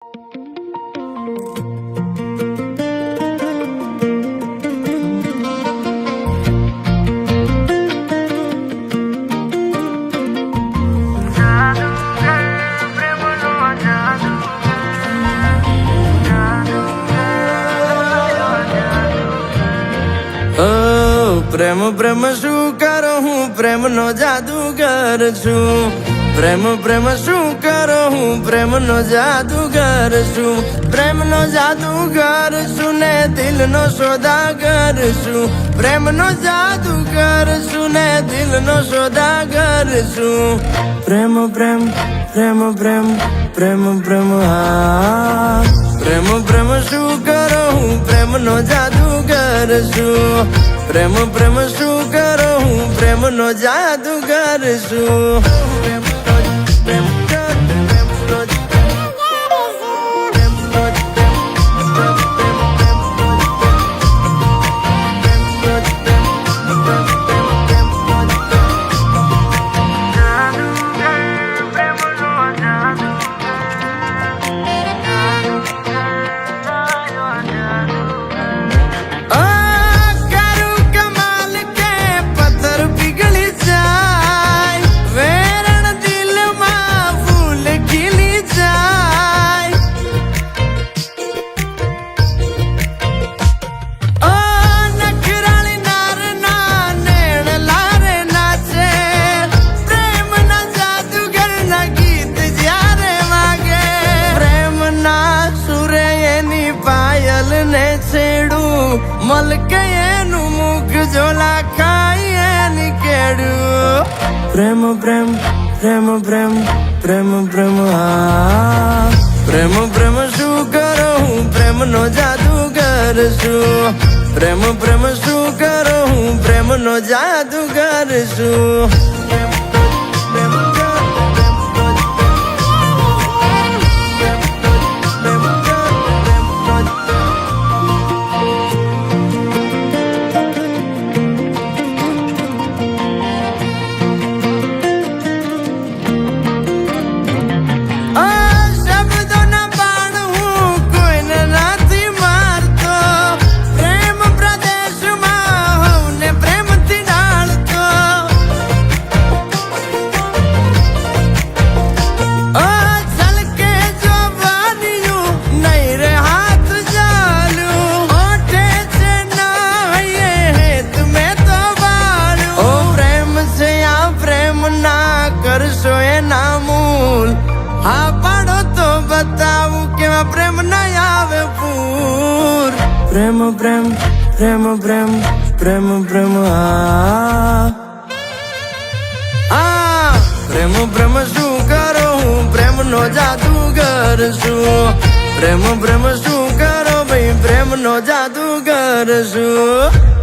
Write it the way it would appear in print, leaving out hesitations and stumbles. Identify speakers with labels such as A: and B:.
A: પ્રેમ પ્રેમ શું કરો હું પ્રેમનો જાદુગર છું. પ્રેમ પ્રેમ શું કરો હું પ્રેમનો જાદુગર છું. પ્રેમનો જાદુગર છું ને દિલનો સોદાગર છું. પ્રેમનો જાદુગર છું ને દિલનો સોદાગર છું. પ્રેમ પ્રેમ પ્રેમ પ્રેમ પ્રેમ પ્રેમ હા. પ્રેમ પ્રેમ શું કરો હું પ્રેમનો જાદુગર છું. પ્રેમ પ્રેમ શું કરો હું પ્રેમનો જાદુગર છું. મલકે એનું મુખ જોલા ખાઈ એની કેડું. પ્રેમ પ્રેમ પ્રેમ પ્રેમ પ્રેમ પ્રેમ હા. પ્રેમ પ્રેમ શું કરો હું પ્રેમનો જાદુગર છું. પ્રેમ પ્રેમ શું કરો હું પ્રેમનો જાદુગર છું. હા પાડો તો બતાવું કેવા પ્રેમ ના આવે પૂર. પ્રેમ પ્રેમ પ્રેમ પ્રેમ પ્રેમ પ્રેમ હા. પ્રેમ પ્રેમ શું કરો હું પ્રેમનો જાદુગર છું. પ્રેમ પ્રેમ શું કરો ભાઈ પ્રેમનો જાદુગર છું.